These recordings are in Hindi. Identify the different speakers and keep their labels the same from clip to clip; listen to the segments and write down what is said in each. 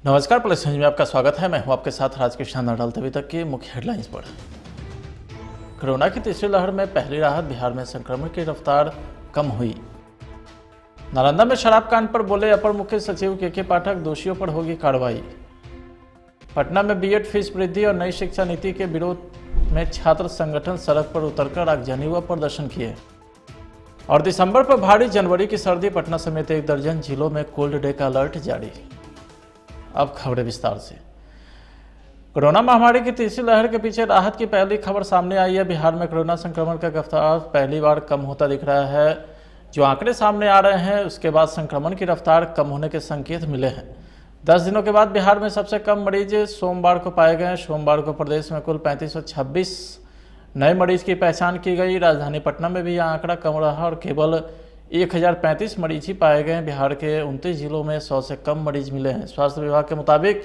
Speaker 1: नमस्कार, प्लस न्यूज में आपका स्वागत है। मैं हूं आपके साथ राजकिशन नडाल। तभी तक की मुख्य हेडलाइंस पर। कोरोना की तीसरी लहर में पहली राहत, बिहार में संक्रमण की रफ्तार कम हुई। नालंदा में शराब कांड पर बोले अपर मुख्य सचिव के पाठक, दोषियों पर होगी कार्रवाई। पटना में बीएड फीस वृद्धि और नई शिक्षा नीति के विरोध में छात्र संगठन सड़क पर उतरकर आगजनी व प्रदर्शन किए। और दिसंबर पर भारी, जनवरी की सर्दी, पटना समेत 1 दर्जन जिलों में कोल्ड डे का अलर्ट जारी। अब खबरें विस्तार से। कोरोना महामारी की तीसरी लहर के पीछे राहत की पहली खबर सामने आई है। बिहार में कोरोना संक्रमण का रफ्तार पहली बार कम होता दिख रहा है। जो आंकड़े सामने आ रहे हैं उसके बाद संक्रमण की रफ्तार कम होने के संकेत मिले हैं। 10 दिनों के बाद बिहार में सबसे कम मरीज सोमवार को पाए गए। सोमवार को प्रदेश में कुल 3526 नए मरीज की पहचान की गई। राजधानी पटना में भी यह आंकड़ा कम रहा और केवल 1035 मरीज ही पाए गए। बिहार के 29 जिलों में 100 से कम मरीज मिले हैं। स्वास्थ्य विभाग के मुताबिक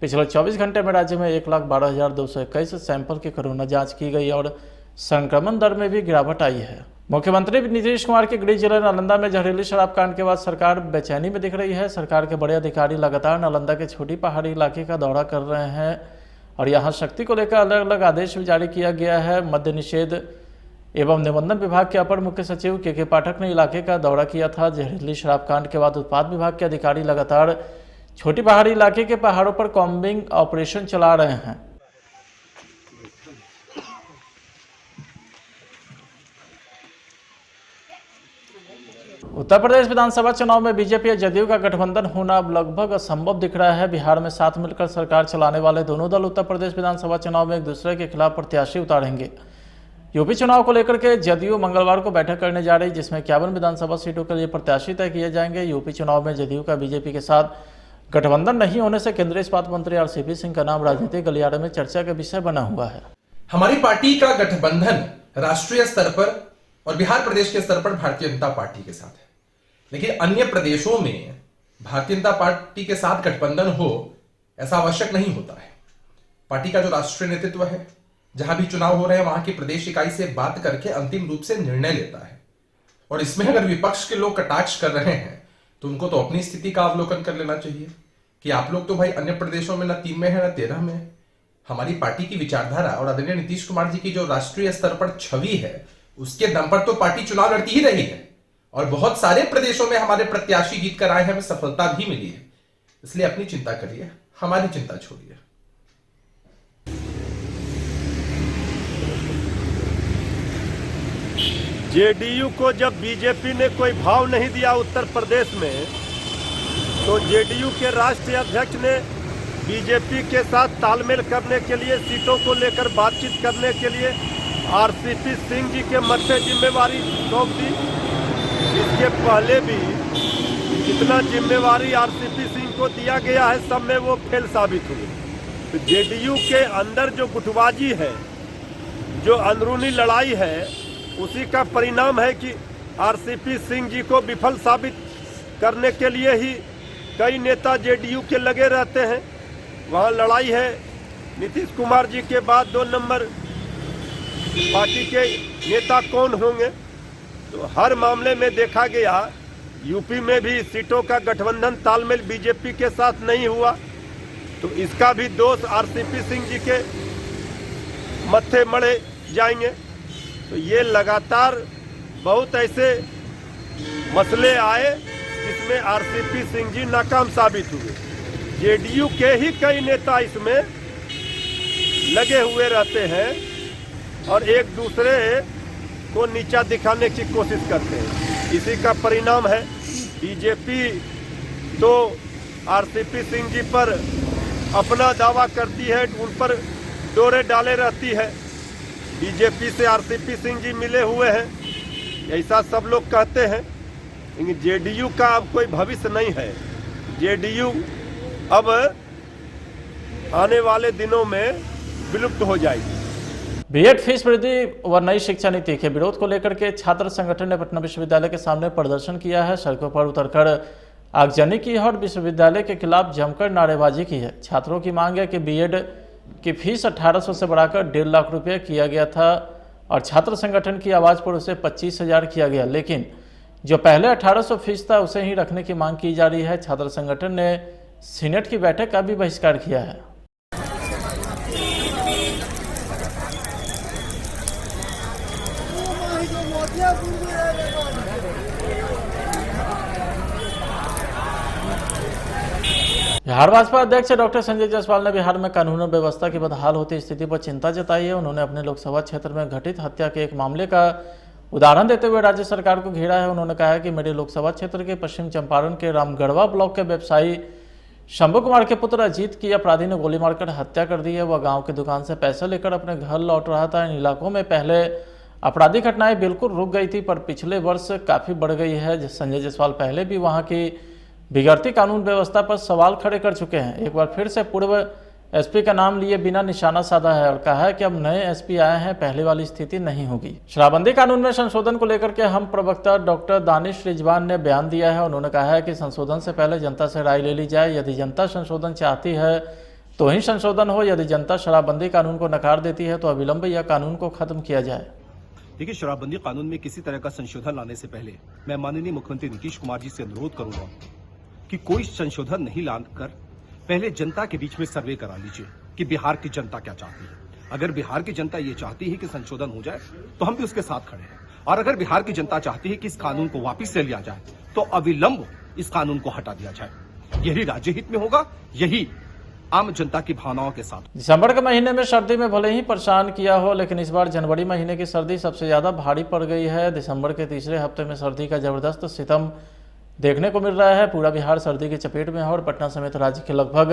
Speaker 1: पिछले 24 घंटे में राज्य में 1,12,221 सैंपल की कोरोना जांच की गई और संक्रमण दर में भी गिरावट आई है। मुख्यमंत्री नीतीश कुमार के गृह जिले नालंदा में जहरीली शराब कांड के बाद सरकार बेचैनी में दिख रही है। सरकार के बड़े अधिकारी लगातार नालंदा के छोटी पहाड़ी इलाके का दौरा कर रहे हैं और यहाँ शक्ति को लेकर अलग अलग आदेश भी जारी किया गया है। मद्य निषेध एवं निबंधन विभाग के अपर मुख्य सचिव के पाठक ने इलाके का दौरा किया था। जहरीली शराब कांड के बाद उत्पाद विभाग के अधिकारी लगातार छोटी पहाड़ी इलाके के पहाड़ों पर कॉम्बिंग ऑपरेशन चला रहे हैं। उत्तर प्रदेश विधानसभा चुनाव में बीजेपी और जदयू का गठबंधन होना अब लगभग असंभव दिख रहा है। बिहार में साथ मिलकर सरकार चलाने वाले दोनों दल उत्तर प्रदेश विधानसभा चुनाव में एक दूसरे के खिलाफ प्रत्याशी उतारेंगे। यूपी चुनाव को लेकर के जदयू मंगलवार को बैठक करने जा रही, जिसमें 51 विधानसभा सीटों के लिए प्रत्याशी तय किए जाएंगे। यूपी चुनाव में जदयू का बीजेपी के साथ गठबंधन नहीं होने से केंद्रीय इस्पात मंत्री आरसीपी सिंह का नाम राजनीतिक गलियारे में चर्चा का विषय बना हुआ है।
Speaker 2: हमारी पार्टी का गठबंधन राष्ट्रीय स्तर पर और बिहार प्रदेश के स्तर पर भारतीय जनता पार्टी के साथ है, लेकिन अन्य प्रदेशों में भारतीय जनता पार्टी के साथ गठबंधन हो ऐसा आवश्यक नहीं होता है। पार्टी का जो राष्ट्रीय नेतृत्व है, जहां भी चुनाव हो रहे हैं वहां की प्रदेश इकाई से बात करके अंतिम रूप से निर्णय लेता है। और इसमें अगर विपक्ष के लोग कटाक्ष कर रहे हैं तो उनको तो अपनी स्थिति का अवलोकन कर लेना चाहिए कि आप लोग तो भाई अन्य प्रदेशों में न 3 में है न 13 में है। हमारी पार्टी की विचारधारा और आदरणीय नीतीश कुमार जी की जो राष्ट्रीय स्तर पर छवि है, उसके दम पर तो पार्टी चुनाव लड़ती ही रही है और बहुत सारे प्रदेशों में हमारे प्रत्याशी जीत कर आए हैं, हमें सफलता भी मिली है। इसलिए अपनी चिंता करिए, हमारी चिंता छोड़िए।
Speaker 3: जेडीयू को जब बीजेपी ने कोई भाव नहीं दिया उत्तर प्रदेश में, तो जेडीयू के राष्ट्रीय अध्यक्ष ने बीजेपी के साथ तालमेल करने के लिए, सीटों को लेकर बातचीत करने के लिए आरसीपी सिंह जी के मत्थे जिम्मेवारी सौंप दी। इसके पहले भी जितना जिम्मेवारी आरसीपी सिंह को दिया गया है, सब में वो फेल साबित हुई। तो जेडीयू के अंदर जो गुटबाजी है, जो अंदरूनी लड़ाई है, उसी का परिणाम है कि आरसीपी सिंह जी को विफल साबित करने के लिए ही कई नेता जेडीयू के लगे रहते हैं। वहाँ लड़ाई है नीतीश कुमार जी के बाद 2 नंबर पार्टी के नेता कौन होंगे। तो हर मामले में देखा गया, यूपी में भी सीटों का गठबंधन तालमेल बीजेपी के साथ नहीं हुआ, तो इसका भी दोष आरसीपी सिंह जी के मत्थे मढ़े जाएंगे। तो ये लगातार बहुत ऐसे मसले आए जिसमें आरसीपी सिंह जी नाकाम साबित हुए। जेडीयू के ही कई नेता इसमें लगे हुए रहते हैं और एक दूसरे को नीचा दिखाने की कोशिश करते हैं। इसी का परिणाम है बीजेपी तो आरसीपी सिंह जी पर अपना दावा करती है, उन पर डोरे डाले रहती है। बीजेपी से आरसीपी सिंह जी मिले हुए हैं, ऐसा सब लोग कहते हैं, लेकिन जेडीयू का अब कोई भविष्य नहीं है। जेडीयू अब आने वाले दिनों में विलुप्त हो जाएगी।
Speaker 1: बीएड फीस वृद्धि व नई शिक्षा नीति के विरोध को लेकर के छात्र संगठन ने पटना विश्वविद्यालय के सामने प्रदर्शन किया है। सड़कों पर उतरकर आगजनी की है और विश्वविद्यालय के खिलाफ जमकर नारेबाजी की है। छात्रों की मांग है कि बीएड की फीस 1800 से बढ़ाकर 1.5 लाख रुपये किया गया था और छात्र संगठन की आवाज़ पर उसे 25,000 किया गया, लेकिन जो पहले 1800 फीस था उसे ही रखने की मांग की जा रही है। छात्र संगठन ने सीनेट की बैठक का भी बहिष्कार किया है। बिहार भाजपा अध्यक्ष डॉक्टर संजय जायसवाल ने बिहार में कानून और व्यवस्था की बदहाल होती स्थिति पर चिंता जताई है। उन्होंने अपने लोकसभा क्षेत्र में घटित हत्या के एक मामले का उदाहरण देते हुए राज्य सरकार को घेरा है। उन्होंने कहा है कि मेरे लोकसभा क्षेत्र के पश्चिम चंपारण के रामगढ़वा ब्लॉक के व्यवसायी शंभू कुमार के पुत्र अजीत की अपराधी ने गोली मारकर हत्या कर दी है। वह गाँव की दुकान से पैसे लेकर अपने घर लौट रहा था। इन इलाकों में पहले आपराधिक घटनाएं बिल्कुल रुक गई थी, पर पिछले वर्ष काफ़ी बढ़ गई है। संजय जायसवाल पहले भी वहां की बिगड़ती कानून व्यवस्था पर सवाल खड़े कर चुके हैं। एक बार फिर से पूर्व एसपी का नाम लिए बिना निशाना साधा है और कहा है कि अब नए एसपी आए हैं, पहले वाली स्थिति नहीं होगी। शराबबंदी कानून में संशोधन को लेकर के हम प्रवक्ता डॉक्टर दानिश रिजवान ने बयान दिया है। उन्होंने कहा है कि संशोधन से पहले जनता से राय ले ली जाए। यदि जनता संशोधन चाहती है तो ही संशोधन हो। यदि जनता शराबबंदी कानून को नकार देती है तो अविलंब यह कानून को खत्म किया जाए।
Speaker 4: देखिए, शराबबंदी कानून में किसी तरह का संशोधन लाने से पहले मैं माननीय मुख्यमंत्री नीतीश कुमार जी से अनुरोध करूंगा कि कोई संशोधन नहीं लाकर पहले जनता के बीच में सर्वे करा लीजिए कि बिहार की जनता क्या चाहती है। अगर बिहार की जनता ये चाहती है कि संशोधन हो जाए तो हम भी उसके साथ खड़े हैं, और अगर बिहार की जनता चाहती है कि इस कानून को वापस से लिया जाए तो अविलंब इस कानून को हटा दिया जाए। यही राज्य हित में होगा, यही आम जनता की भावनाओं के साथ।
Speaker 1: दिसंबर के महीने में सर्दी में भले ही परेशान किया हो, लेकिन इस बार जनवरी महीने की सर्दी सबसे ज्यादा भारी पड़ गई है। दिसंबर के तीसरे हफ्ते में सर्दी का जबरदस्त सितम देखने को मिल रहा है। पूरा बिहार सर्दी की चपेट में है और पटना समेत राज्य के लगभग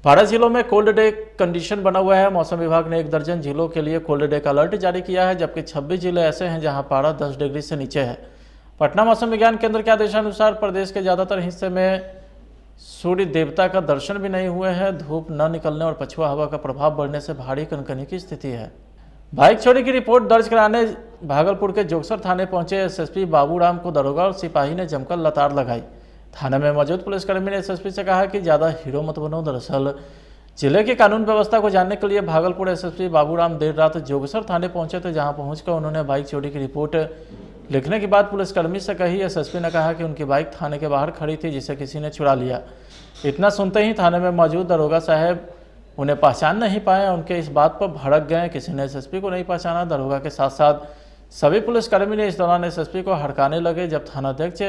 Speaker 1: 12 जिलों में कोल्ड डे कंडीशन बना हुआ है। मौसम विभाग ने 1 दर्जन जिलों के लिए कोल्ड डे का अलर्ट जारी किया है, जबकि 26 जिले ऐसे हैं जहां पारा 10 डिग्री से नीचे है। पटना मौसम विज्ञान केंद्र के आदेशानुसार प्रदेश के ज्यादातर हिस्से में सूर्य देवता का दर्शन भी नहीं हुए हैं। धूप न निकलने और पछुआ हवा का प्रभाव बढ़ने से भारी कनकनी की स्थिति है। बाइक चोरी की रिपोर्ट दर्ज कराने भागलपुर के जोगसर थाने पहुंचे एसएसपी बाबूराम को दरोगा और सिपाही ने जमकर लताड़ लगाई। थाने में मौजूद पुलिसकर्मी ने एसएसपी से कहा कि ज़्यादा हीरो मत बनो। दरअसल जिले की कानून व्यवस्था को जानने के लिए भागलपुर एसएसपी बाबूराम देर रात जोगसर थाने पहुंचे थे, जहां पहुंचकर उन्होंने बाइक चोरी की रिपोर्ट लिखने के बाद पुलिसकर्मी से कही। एसएसपी ने कहा कि उनकी बाइक थाने के बाहर खड़ी थी, जिसे किसी ने चुरा लिया। इतना सुनते ही थाने में मौजूद दरोगा साहब उन्हें पहचान नहीं पाए। उनके इस बात पर भड़क गए। किसी ने एसएसपी को नहीं पहचाना। दरोगा के साथ साथ सभी पुलिसकर्मी ने इस दौरान एसएसपी को हड़काने लगे। जब थानाध्यक्ष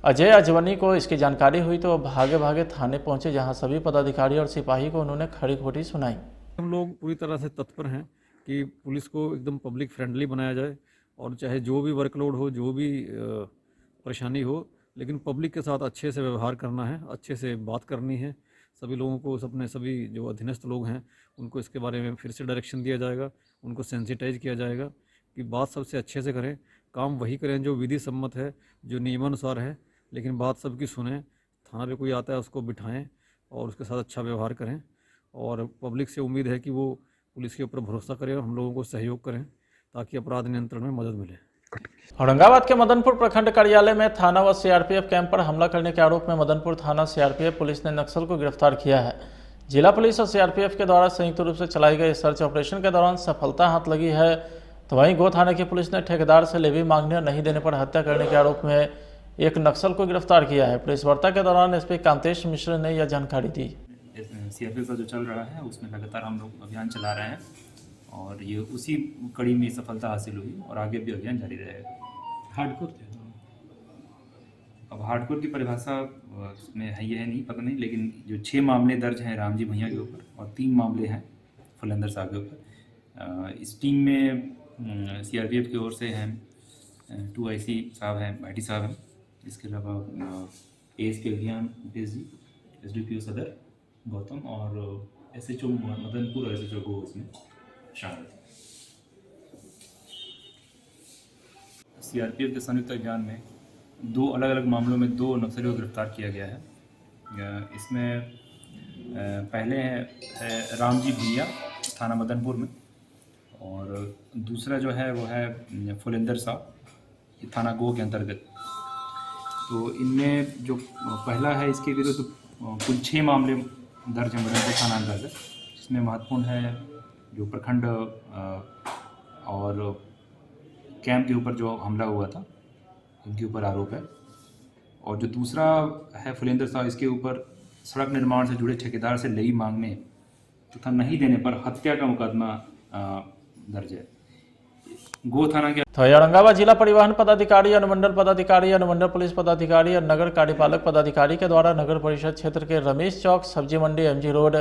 Speaker 1: अजय अजवनी को इसकी जानकारी हुई तो भागे भागे थाने पहुंचे, जहां सभी पदाधिकारी और सिपाही को उन्होंने खड़ी खोटी सुनाई।
Speaker 5: हम लोग पूरी तरह से तत्पर हैं कि पुलिस को एकदम पब्लिक फ्रेंडली बनाया जाए, और चाहे जो भी वर्कलोड हो, जो भी परेशानी हो, लेकिन पब्लिक के साथ अच्छे से व्यवहार करना है, अच्छे से बात करनी है। सभी लोगों को, अपने सभी जो अधीनस्थ लोग हैं उनको इसके बारे में फिर से डायरेक्शन दिया जाएगा, उनको सेंसिटाइज किया जाएगा कि बात सबसे अच्छे से करें, काम वही करें जो विधि सम्मत है, जो नियमानुसार है, लेकिन बात सबकी सुनें। थाना पे कोई आता है उसको बिठाएं और उसके साथ अच्छा व्यवहार करें, और पब्लिक से उम्मीद है कि वो पुलिस के ऊपर भरोसा करें और हम लोगों को सहयोग करें ताकि अपराध नियंत्रण में मदद मिले।
Speaker 1: औरंगाबाद के मदनपुर प्रखंड कार्यालय में थाना व सीआरपीएफ कैंप पर हमला करने के आरोप में मदनपुर थाना सीआरपीएफ पुलिस ने नक्सल को गिरफ्तार किया है। जिला पुलिस और सीआरपीएफ के द्वारा संयुक्त रूप से चलाई गई सर्च ऑपरेशन के दौरान सफलता हाथ लगी है। तो वहीं गो थाने की पुलिस ने ठेकेदार से लेवी मांगने और नहीं देने पर हत्या करने के आरोप में एक नक्सल को गिरफ्तार किया है। प्रेस वार्ता के दौरान एसपी कांतेश मिश्र ने यह जानकारी दी।
Speaker 6: सीआरपीएफ का जो चल रहा है उसमें लगातार हम लोग अभियान चला रहे हैं और ये उसी कड़ी में सफलता हासिल हुई और आगे भी अभियान जारी रहेगा। हार्डकोर अब हार्डकोर की परिभाषा में है ये है नहीं पता नहीं, लेकिन जो 6 मामले दर्ज हैं रामजी भैया के ऊपर और 3 मामले हैं फुलेंदर साहब के ऊपर। इस टीम में सीआरपीएफ की ओर से हैं 2 IC साहब हैं, IT साहब हैं, इसके अलावा ASP अभियान मुकेश जी, SDPO सदर गौतम और SHO मदनपुर और SHO गो इसमें शामिल थे। सीआरपीएफ के संयुक्त अभियान में 2 अलग अलग मामलों में 2 नक्सलियों को गिरफ्तार किया गया है। इसमें पहले है रामजी भैया थाना मदनपुर में, और दूसरा जो है वो है फुलेंदर साहब थाना गो के अंतर्गत। तो इनमें जो पहला है इसके विरुद्ध कुल 6 मामले दर्ज हैं मदनपुर थाना अंतर्गत, जिसमें महत्वपूर्ण है जो प्रखंड और कैंप के ऊपर जो हमला हुआ था इनके ऊपर आरोप है, और जो दूसरा है फुलेंदर साहब इसके ऊपर सड़क निर्माण से जुड़े ठेकेदार से लेई मांगने तथा नहीं देने पर हत्या का मुकदमा दर्ज है। गो थाना के
Speaker 1: तो औरंगाबाद जिला परिवहन पदाधिकारी, अनुमंडल पदाधिकारी, अनुमंडल पुलिस पदाधिकारी और नगर कार्यपालक पदाधिकारी के द्वारा नगर परिषद क्षेत्र के रमेश चौक, सब्जी मंडी, एमजी रोड,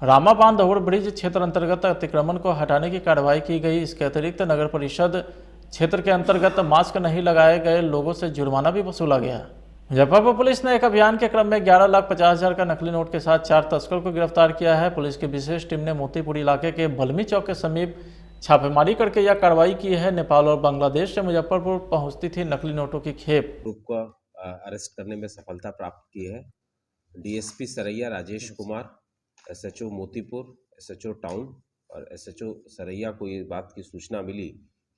Speaker 1: रामाबांध ओवर ब्रिज क्षेत्र अंतर्गत अतिक्रमण को हटाने की कार्रवाई की गई। इसके अतिरिक्त नगर परिषद क्षेत्र के अंतर्गत मास्क नहीं लगाए गए लोगों से जुर्माना भी वसूला गया। मुजफ्फरपुर पुलिस ने एक अभियान के क्रम में 11,50,000 का नकली नोट के साथ 4 तस्कर को गिरफ्तार किया है। पुलिस की विशेष टीम ने मोतीपुर इलाके के बलमी चौक के समीप छापेमारी करके यह कार्रवाई की है। नेपाल और बांग्लादेश से मुजफ्फरपुर पहुंचती थी नकली नोटों की खेप।
Speaker 7: ग्रुप को अरेस्ट करने में सफलता प्राप्त की है। DSP Saraiya Rajesh Kumar, SHO Motipur, SHO town और एसएचओ सरैया को ये बात की सूचना मिली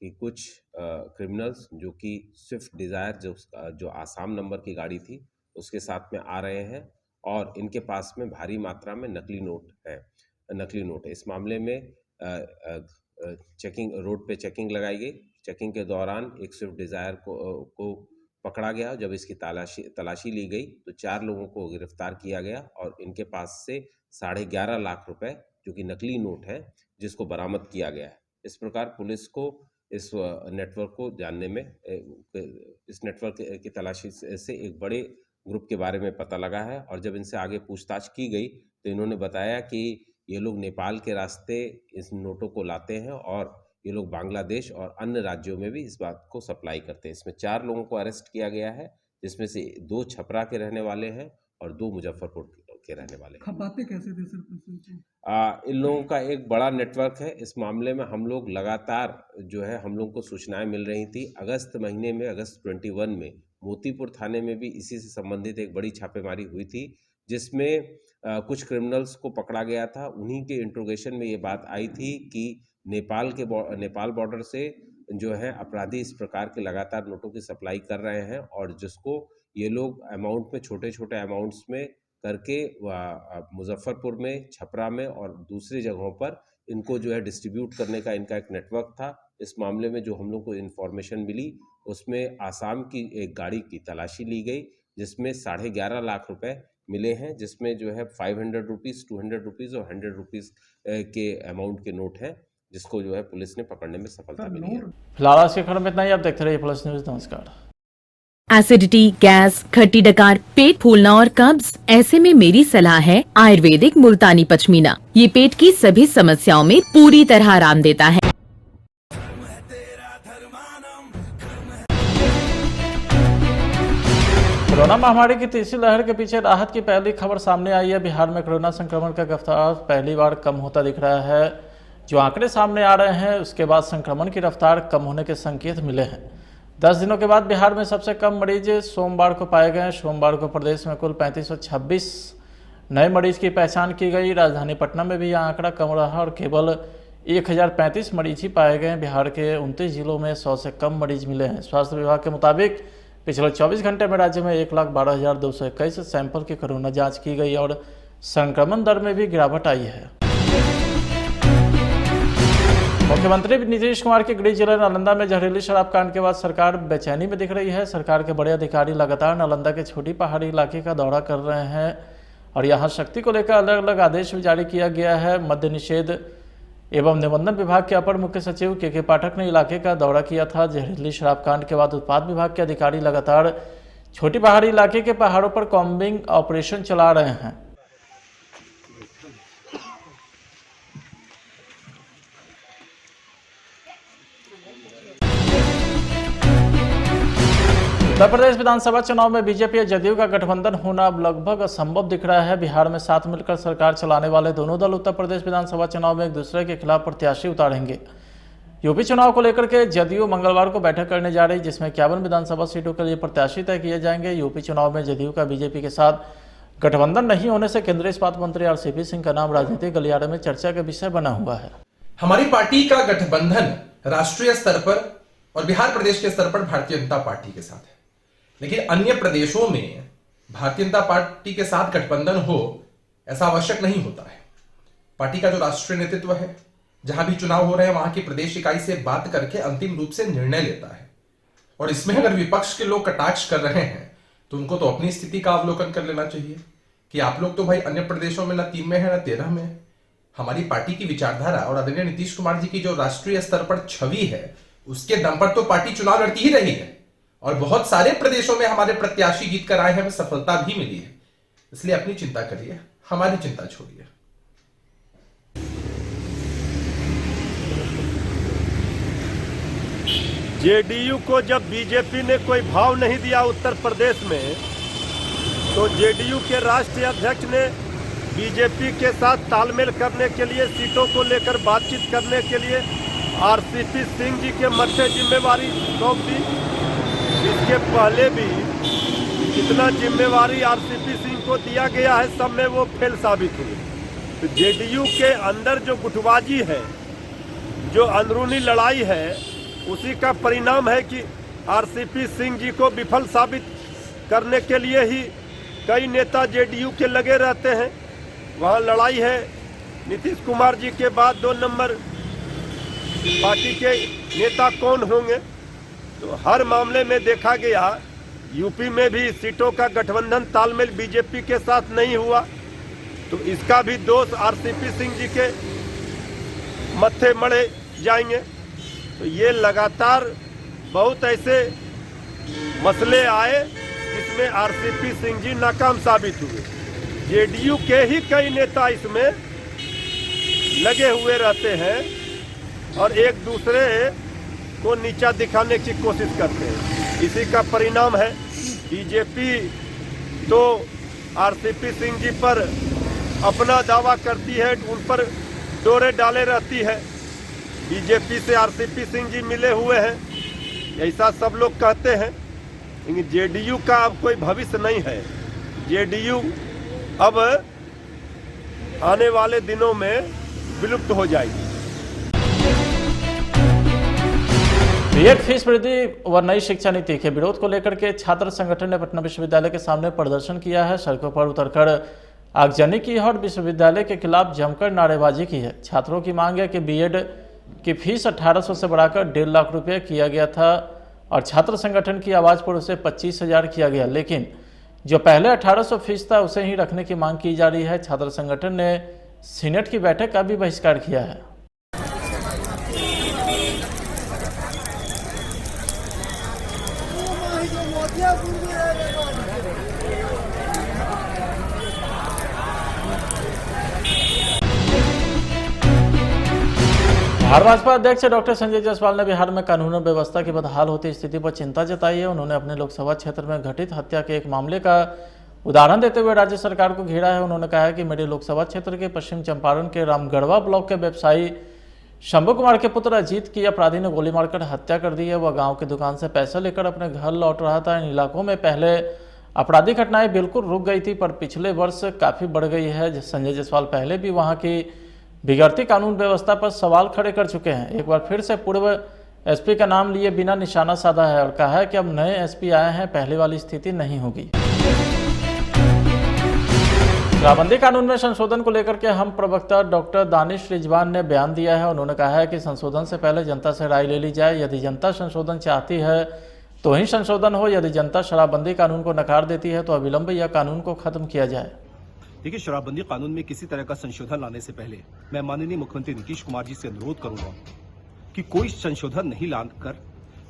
Speaker 7: कि कुछ क्रिमिनल्स जो कि स्विफ्ट डिज़ायर जो आसाम नंबर की गाड़ी थी उसके साथ में आ रहे हैं और इनके पास में भारी मात्रा में नकली नोट है। इस मामले में रोड पे चेकिंग लगाई गई। चेकिंग के दौरान एक स्विफ्ट डिज़ायर को पकड़ा गया। जब इसकी तलाशी ली गई तो 4 लोगों को गिरफ्तार किया गया और इनके पास से 11.5 लाख रुपए जो कि नकली नोट है जिसको बरामद किया गया है। इस प्रकार पुलिस को इस नेटवर्क को जानने में, इस नेटवर्क की तलाशी से एक बड़े ग्रुप के बारे में पता लगा है और जब इनसे आगे पूछताछ की गई तो इन्होंने बताया कि ये लोग नेपाल के रास्ते इस नोटों को लाते हैं और ये लोग बांग्लादेश और अन्य राज्यों में भी इस बात को सप्लाई करते हैं। इसमें 4 लोगों को अरेस्ट किया गया है जिसमें से 2 छपरा के रहने वाले हैं और 2 मुजफ्फरपुर के रहने वाले हैं।
Speaker 8: खपाते कैसे थे सर?
Speaker 7: इन लोगों का एक बड़ा नेटवर्क है। इस मामले में हम लोग लगातार जो है हम लोग को सूचनाएं मिल रही थी। अगस्त महीने में, अगस्त 21 में मोतीपुर थाने में भी इसी से संबंधित एक बड़ी छापेमारी हुई थी जिसमें कुछ क्रिमिनल्स को पकड़ा गया था। उन्हीं के इंट्रोगेशन में ये बात आई थी कि नेपाल बॉर्डर से जो है अपराधी इस प्रकार के लगातार नोटों की सप्लाई कर रहे हैं और जिसको ये लोग अमाउंट में, छोटे छोटे अमाउंट्स में करके मुजफ्फरपुर में, छपरा में और दूसरी जगहों पर इनको जो है डिस्ट्रीब्यूट करने का इनका एक नेटवर्क था। इस मामले में जो हम लोग को इन्फॉर्मेशन मिली उसमें आसाम की एक गाड़ी की तलाशी ली गई जिसमें 11.5 लाख रुपए मिले हैं, जिसमें जो है 500 रुपीज़, 200 रुपीज़ और 100 रुपीज़ के अमाउंट के नोट हैं जिसको जो है पुलिस ने पकड़ने में सफलता मिली है।
Speaker 1: फिलहाल आज के खबर में इतना ही। आप देखते रहिए प्लस न्यूज। नमस्कार।
Speaker 9: एसिडिटी, गैस, खट्टी डकार, पेट फूलना और कब्ज, ऐसे में मेरी सलाह है आयुर्वेदिक मुल्तानी पश्मीना। ये पेट की सभी समस्याओं में पूरी तरह आराम देता है।
Speaker 1: कोरोना महामारी की तीसरी लहर के पीछे राहत की पहली खबर सामने आई है। बिहार में कोरोना संक्रमण का रफ्तार पहली बार कम होता दिख रहा है। जो आंकड़े सामने आ रहे हैं उसके बाद संक्रमण की रफ्तार कम होने के संकेत मिले हैं। 10 दिनों के बाद बिहार में सबसे कम मरीज सोमवार को पाए गए। सोमवार को प्रदेश में कुल 3526 नए मरीज की पहचान की गई। राजधानी पटना में भी यह आंकड़ा कम रहा और केवल 1035 मरीज ही पाए गए। बिहार के 29 जिलों में 100 से कम मरीज मिले हैं। स्वास्थ्य विभाग के मुताबिक पिछले 24 घंटे में राज्य में 1,12,221 सैंपल की कोरोना जांच की गई और संक्रमण दर में भी गिरावट आई है। मुख्यमंत्री नीतीश कुमार के गृह जिला नालंदा में जहरीली शराब कांड के बाद सरकार बेचैनी में दिख रही है। सरकार के बड़े अधिकारी लगातार नालंदा के छोटी पहाड़ी इलाके का दौरा कर रहे हैं और यहां शक्ति को लेकर अलग अलग आदेश भी जारी किया गया है। मद्य निषेध एवं निबंधन विभाग के अपर मुख्य सचिव के पाठक ने इलाके का दौरा किया था। जहरीली शराब कांड के बाद उत्पाद विभाग के अधिकारी लगातार छोटी पहाड़ी इलाके के पहाड़ों पर कॉम्बिंग ऑपरेशन चला रहे हैं। उत्तर प्रदेश विधानसभा चुनाव में बीजेपी और जदयू का गठबंधन होना अब लगभग असंभव दिख रहा है। बिहार में साथ मिलकर सरकार चलाने वाले दोनों दल उत्तर प्रदेश विधानसभा चुनाव में एक दूसरे के खिलाफ प्रत्याशी उतारेंगे। यूपी चुनाव को लेकर के जदयू मंगलवार को बैठक करने जा रही, जिसमें 51 विधानसभा सीटों के लिए प्रत्याशी तय किए जाएंगे। यूपी चुनाव में जदयू का बीजेपी के साथ गठबंधन नहीं होने से केंद्रीय इस्पात मंत्री आरसीपी सिंह का नाम राजनीतिक गलियारे में चर्चा का विषय बना हुआ है।
Speaker 2: हमारी पार्टी का गठबंधन राष्ट्रीय स्तर पर और बिहार प्रदेश के स्तर पर भारतीय जनता पार्टी के साथ है, लेकिन अन्य प्रदेशों में भारतीय जनता पार्टी के साथ गठबंधन हो ऐसा आवश्यक नहीं होता है। पार्टी का जो राष्ट्रीय नेतृत्व है, जहां भी चुनाव हो रहे हैं वहां की प्रदेश इकाई से बात करके अंतिम रूप से निर्णय लेता है। और इसमें अगर विपक्ष के लोग कटाक्ष कर रहे हैं तो उनको तो अपनी स्थिति का अवलोकन कर लेना चाहिए कि आप लोग तो भाई अन्य प्रदेशों में न 3 में है न 13 में है। हमारी पार्टी की विचारधारा और आदरणीय नीतीश कुमार जी की जो राष्ट्रीय स्तर पर छवि है, उसके दम पर तो पार्टी चुनाव लड़ती ही रही है और बहुत सारे प्रदेशों में हमारे प्रत्याशी जीत कर आए हैं, हमें सफलता भी मिली है। इसलिए अपनी चिंता करिए, हमारी चिंता छोड़िए।
Speaker 3: जेडीयू को जब बीजेपी ने कोई भाव नहीं दिया उत्तर प्रदेश में, तो जेडीयू के राष्ट्रीय अध्यक्ष ने बीजेपी के साथ तालमेल करने के लिए, सीटों को लेकर बातचीत करने के लिए आरसीपी सिंह जी के मत्थे जिम्मेवारी सौंप दी। इसके पहले भी जितना जिम्मेवारी आरसीपी सिंह को दिया गया है, सब में वो फेल साबित हुए। तो जेडीयू के अंदर जो गुटबाजी है, जो अंदरूनी लड़ाई है, उसी का परिणाम है कि आरसीपी सिंह जी को विफल साबित करने के लिए ही कई नेता जेडीयू के लगे रहते हैं। वहाँ लड़ाई है नीतीश कुमार जी के बाद 2 नंबर पार्टी के नेता कौन होंगे। तो हर मामले में देखा गया, यूपी में भी सीटों का गठबंधन तालमेल बीजेपी के साथ नहीं हुआ, तो इसका भी दोष आरसीपी सिंह जी के मत्थे मढ़े जाएंगे। तो ये लगातार बहुत ऐसे मसले आए जिसमें आरसीपी सिंह जी नाकाम साबित हुए। जेडीयू के ही कई नेता इसमें लगे हुए रहते हैं और एक दूसरे को नीचा दिखाने की कोशिश करते हैं। इसी का परिणाम है बीजेपी तो आरसीपी सिंह जी पर अपना दावा करती है, उन पर डोरे डाले रहती है। बीजेपी से आरसीपी सिंह जी मिले हुए हैं, ऐसा सब लोग कहते हैं, लेकिन जेडीयू का अब कोई भविष्य नहीं है। जेडीयू अब आने वाले दिनों में विलुप्त हो जाएगी।
Speaker 1: बीएड फीस वृद्धि व नई शिक्षा नीति के विरोध को लेकर के छात्र संगठन ने पटना विश्वविद्यालय के सामने प्रदर्शन किया है। सड़कों पर उतरकर आगजनी की और विश्वविद्यालय के खिलाफ जमकर नारेबाजी की है। छात्रों की मांग है कि बीएड की फीस 1800 से बढ़ाकर 1.5 लाख रुपये किया गया था और छात्र संगठन की आवाज़ पर उसे 25,000 किया गया, लेकिन जो पहले 1800 फीस था उसे ही रखने की मांग की जा रही है। छात्र संगठन ने सीनेट की बैठक का भी बहिष्कार किया है। बिहार भाजपा अध्यक्ष डॉक्टर संजय जायसवाल ने बिहार में कानून और व्यवस्था की बदहाल होती स्थिति पर चिंता जताई है। उन्होंने अपने लोकसभा क्षेत्र में घटित हत्या के एक मामले का उदाहरण देते हुए राज्य सरकार को घेरा है। उन्होंने कहा है कि मेरे लोकसभा क्षेत्र के पश्चिम चंपारण के रामगढ़वा ब्लॉक के व्यवसायी शंभू कुमार के पुत्र अजीत की अपराधी ने गोली मारकर हत्या कर दी है। वह गाँव की दुकान से पैसे लेकर अपने घर लौट रहा था। इन इलाकों में पहले आपराधिक घटनाएं बिल्कुल रुक गई थी, पर पिछले वर्ष काफ़ी बढ़ गई है। संजय जायसवाल पहले भी वहाँ की बिगड़ती कानून व्यवस्था पर सवाल खड़े कर चुके हैं। एक बार फिर से पूर्व एसपी का नाम लिए बिना निशाना साधा है और कहा है कि अब नए एसपी आए हैं, पहले वाली स्थिति नहीं होगी। शराबबंदी कानून में संशोधन को लेकर के हम प्रवक्ता डॉक्टर दानिश रिजवान ने बयान दिया है। उन्होंने कहा है कि संशोधन से पहले जनता से राय ले ली जाए। यदि जनता संशोधन चाहती है तो ही संशोधन हो। यदि जनता शराबबंदी कानून को नकार देती है तो अविलंब यह कानून को खत्म किया जाए।
Speaker 4: देखिए, शराबबंदी कानून में किसी तरह का संशोधन लाने से पहले मैं माननीय मुख्यमंत्री नीतीश कुमार जी से अनुरोध करूंगा कि कोई संशोधन नहीं लाकर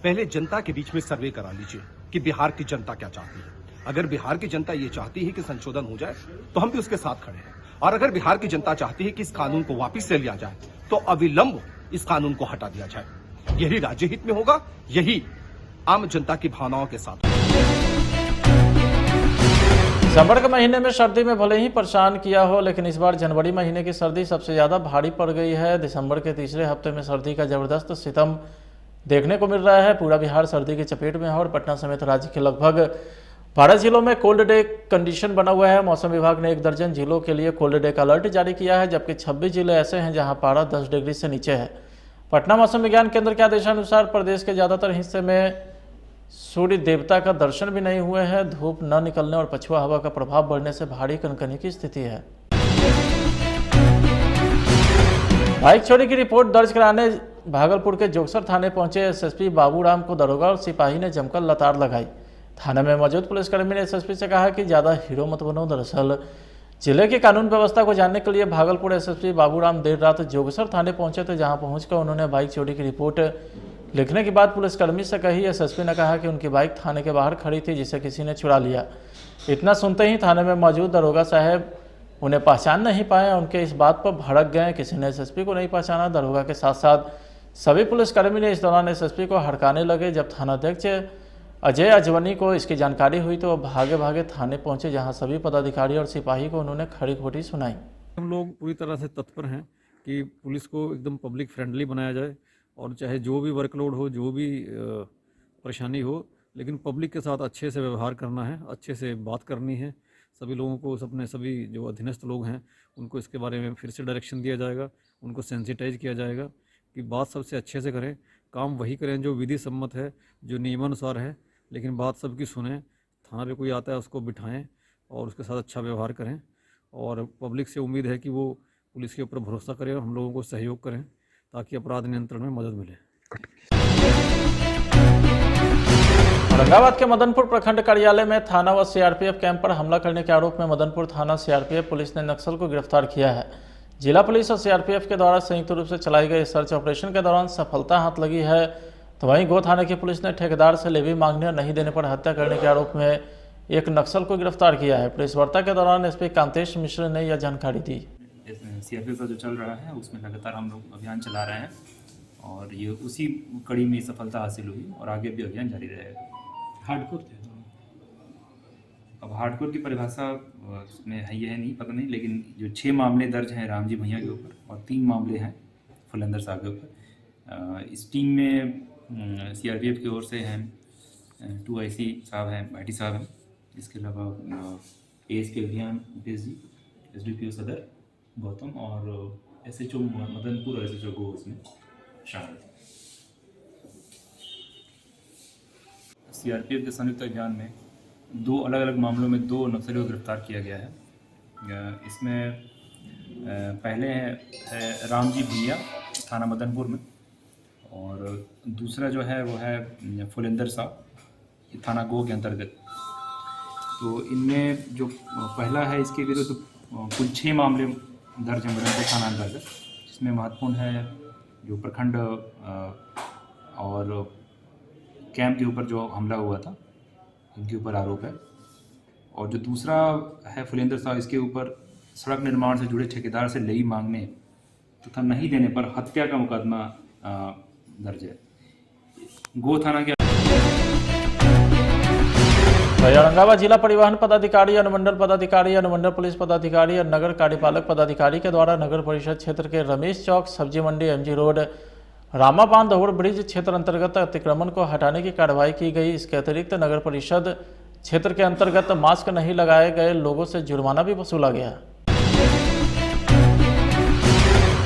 Speaker 4: पहले जनता के बीच में सर्वे करा लीजिए कि बिहार की जनता क्या चाहती है। अगर बिहार की जनता ये चाहती है कि संशोधन हो जाए तो हम भी उसके साथ खड़े हैं, और अगर बिहार की जनता चाहती है कि इस कानून को वापिस ले लिया जाए तो अविलंब इस कानून को हटा दिया जाए। यही राज्य हित में होगा, यही आम जनता की भावनाओं के साथ।
Speaker 1: दिसंबर के महीने में सर्दी में भले ही परेशान किया हो, लेकिन इस बार जनवरी महीने की सर्दी सबसे ज़्यादा भारी पड़ गई है। दिसंबर के तीसरे हफ्ते में सर्दी का जबरदस्त सितम देखने को मिल रहा है। पूरा बिहार सर्दी की चपेट में है और पटना समेत राज्य के लगभग 12 जिलों में कोल्ड डे कंडीशन बना हुआ है। मौसम विभाग ने 1 दर्जन जिलों के लिए कोल्ड डे का अलर्ट जारी किया है, जबकि 26 जिले ऐसे हैं जहां पारा 10 डिग्री से नीचे है। पटना मौसम विज्ञान केंद्र के आदेशानुसार प्रदेश के ज़्यादातर हिस्से में सूर्य देवता का दर्शन भी नहीं हुए हैं। धूप न निकलने और पछुआ हवा का प्रभाव बढ़ने से भारी कनकनी की स्थिति है। बाइक चोरी की रिपोर्ट दर्ज कराने भागलपुर के जोगसर थाने पहुंचे एसएसपी बाबूराम को दरोगा और सिपाही ने जमकर लताड़ लगाई। थाने में मौजूद पुलिसकर्मी ने एसएसपी से कहा कि ज़्यादा हीरो मत बनो, दरअसल जिले की कानून व्यवस्था को जानने के लिए भागलपुर एसएसपी बाबूराम देर रात जोगसर थाने पहुंचे थे, जहां पहुंचकर उन्होंने बाइक चोरी की रिपोर्ट लिखने के बाद पुलिसकर्मी से कही। एसएसपी ने कहा कि उनकी बाइक थाने के बाहर खड़ी थी, जिसे किसी ने चुरा लिया। इतना सुनते ही थाने में मौजूद दरोगा साहब उन्हें पहचान नहीं पाए। उनके इस बात पर भड़क गए। किसी ने एसएसपी को नहीं पहचाना। दरोगा के साथ साथ सभी पुलिसकर्मी ने इस दौरान एसएसपी को हड़काने लगे। जब थानाध्यक्ष अजय अजवनी को इसकी जानकारी हुई तो वो भागे भागे थाने पहुंचे, जहां सभी पदाधिकारी और सिपाही को उन्होंने खड़ी खोटी सुनाई।
Speaker 5: हम लोग पूरी तरह से तत्पर हैं कि पुलिस को एकदम पब्लिक फ्रेंडली बनाया जाए, और चाहे जो भी वर्कलोड हो, जो भी परेशानी हो, लेकिन पब्लिक के साथ अच्छे से व्यवहार करना है, अच्छे से बात करनी है। सभी लोगों को, अपने सभी जो अधीनस्थ लोग हैं उनको इसके बारे में फिर से डायरेक्शन दिया जाएगा, उनको सेंसिटाइज किया जाएगा कि बात सबसे अच्छे से करें, काम वही करें जो विधि सम्मत है, जो नियमानुसार है, लेकिन बात सबकी सुनें। थाना पे कोई आता है उसको बिठाएं और उसके साथ अच्छा व्यवहार करें, और पब्लिक से उम्मीद है कि वो पुलिस के ऊपर भरोसा करें और हम लोगों को सहयोग करें, ताकि अपराध नियंत्रण में मदद मिले।
Speaker 1: औरंगाबाद के मदनपुर प्रखंड कार्यालय में थाना व सीआरपीएफ कैंप पर हमला करने के आरोप में मदनपुर थाना सीआरपीएफ पुलिस ने नक्सल को गिरफ्तार किया है। जिला पुलिस और सीआरपीएफ के द्वारा संयुक्त रूप से चलाई गई सर्च ऑपरेशन के दौरान सफलता हाथ लगी है। तो वहीं गो थाने की पुलिस ने ठेकेदार से लेवी मांगने और नहीं देने पर हत्या करने के आरोप में एक नक्सल को गिरफ्तार किया है। प्रेस वार्ता के दौरान एसपी कांतेश मिश्र ने यह जानकारी दी।
Speaker 6: सीआरपीएफ का जो चल रहा है उसमें लगातार हम लोग अभियान चला रहे हैं, और ये उसी कड़ी में सफलता हासिल हुई, और आगे भी अभियान जारी रहेगा। हार्डकोर थे, अब हार्डकोर की परिभाषा उसमें है ये है नहीं, पता नहीं, लेकिन जो 6 मामले दर्ज हैं रामजी भैया के ऊपर और 3 मामले हैं फुलंदर साहब के ऊपर। इस टीम में सीआरपीएफ की ओर से हैं 2 IC साहब हैं, भाटी साहब हैं, इसके अलावा ASP अभियान मुकेश जी, SDPO सदर गौतम और SHO मदनपुर और SHO गो उसमें शामिल थे। सीआरपीएफ के संयुक्त अभियान में 2 अलग अलग मामलों में 2 नक्सलियों को गिरफ्तार किया गया है। इसमें पहले है रामजी भैया थाना मदनपुर में, और दूसरा जो है वो है फुलेंदर साहब थाना गो के अंतर्गत। तो इनमें जो पहला है, इसके विरुद्ध कुल 6 मामले दर्ज हैं मदनपुर थाना अंतर्गत, जिसमें महत्वपूर्ण है जो प्रखंड और कैंप के ऊपर जो हमला हुआ था, इनके ऊपर आरोप है। और जो दूसरा है फुलेंदर साहब, इसके ऊपर सड़क निर्माण से जुड़े ठेकेदार से लेवी मांगने तथा नहीं देने पर हत्या का मुकदमा दर्ज है। गो थाना के
Speaker 1: औरंगाबाद जिला परिवहन पदाधिकारी, अनुमंडल पदाधिकारी, अनुमंडल पुलिस पदाधिकारी और नगर कार्यपालक पदाधिकारी के द्वारा नगर परिषद क्षेत्र के रमेश चौक, सब्जी मंडी, MG रोड, रामाबांध ओवर ब्रिज क्षेत्र अंतर्गत अतिक्रमण को हटाने की कार्रवाई की गई। इसके अतिरिक्त नगर परिषद क्षेत्र के अंतर्गत मास्क नहीं लगाए गए लोगों से जुर्माना भी वसूला गया।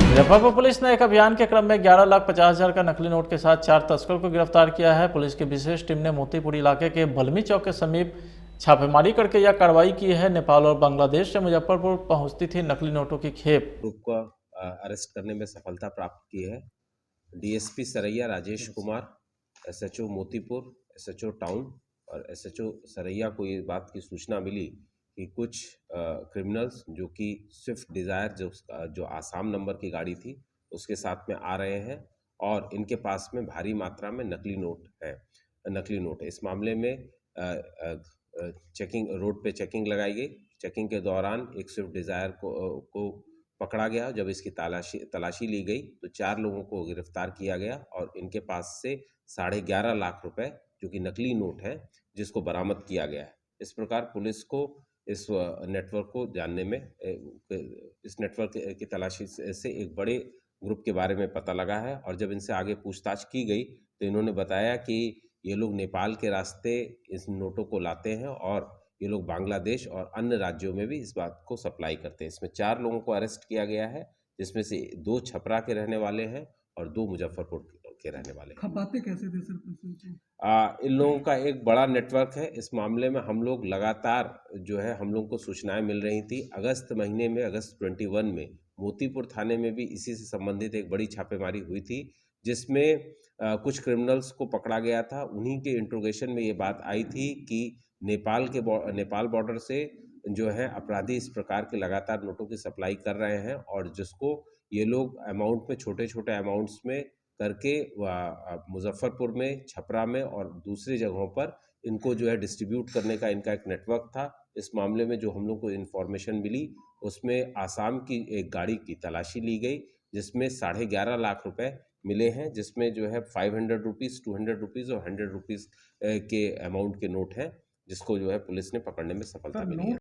Speaker 1: मुजफ्फरपुर पुलिस ने एक अभियान के क्रम में 11,50,000 का नकली नोट के साथ 4 तस्कर को गिरफ्तार किया है। पुलिस की विशेष टीम ने मोतीपुर इलाके के बलमी चौक के समीप छापेमारी करके यह कार्रवाई की है। नेपाल और बांग्लादेश से मुजफ्फरपुर पहुंचती थी नकली नोटों की खेप।
Speaker 7: ग्रुप को अरेस्ट करने में सफलता प्राप्त की है। DSP Saraiya Rajesh Kumar, SHO Motipur, SHO town और SHO सरैया को ये बात की सूचना मिली कि कुछ क्रिमिनल्स जो कि स्विफ्ट डिज़ायर जो आसाम नंबर की गाड़ी थी उसके साथ में आ रहे हैं, और इनके पास में भारी मात्रा में नकली नोट है। इस मामले में रोड पे चेकिंग लगाई गई। चेकिंग के दौरान एक स्विफ्ट डिज़ायर को पकड़ा गया। जब इसकी तलाशी ली गई तो 4 लोगों को गिरफ्तार किया गया, और इनके पास से 11.5 लाख रुपए जो कि नकली नोट है जिसको बरामद किया गया है। इस प्रकार पुलिस को इस नेटवर्क को जानने में, इस नेटवर्क की तलाशी से एक बड़े ग्रुप के बारे में पता लगा है, और जब इनसे आगे पूछताछ की गई तो इन्होंने बताया कि ये लोग नेपाल के रास्ते इस नोटों को लाते हैं, और ये लोग बांग्लादेश और अन्य राज्यों में भी इस बात को सप्लाई करते हैं। इसमें 4 लोगों को अरेस्ट किया गया है, जिसमें से 2 छपरा के रहने वाले हैं और 2 मुजफ्फरपुर के रहने वाले हैं।
Speaker 8: खपाते कैसे थे सर?
Speaker 7: इन लोगों का एक बड़ा नेटवर्क है। इस मामले में हम लोग लगातार जो है हम लोगों को सूचनाएं मिल रही थी। अगस्त महीने में, अगस्त 21 में मोतीपुर थाने में भी इसी से संबंधित एक बड़ी छापेमारी हुई थी, जिसमें कुछ क्रिमिनल्स को पकड़ा गया था। उन्हीं के इंट्रोगेशन में ये बात आई थी कि नेपाल बॉर्डर से जो है अपराधी इस प्रकार के लगातार नोटों की सप्लाई कर रहे हैं, और जिसको ये लोग अमाउंट में, छोटे छोटे अमाउंट्स में करके मुजफ्फरपुर में, छपरा में और दूसरी जगहों पर इनको जो है डिस्ट्रीब्यूट करने का इनका एक नेटवर्क था। इस मामले में जो हम लोग को इन्फॉर्मेशन मिली, उसमें आसाम की एक गाड़ी की तलाशी ली गई, जिसमें 11.5 लाख रुपए मिले हैं, जिसमें जो है 500 रुपीज़, 200 रुपीज़ और 100 रुपीज़ के अमाउंट के नोट हैं, जिसको जो है पुलिस ने पकड़ने में सफलता मिली है।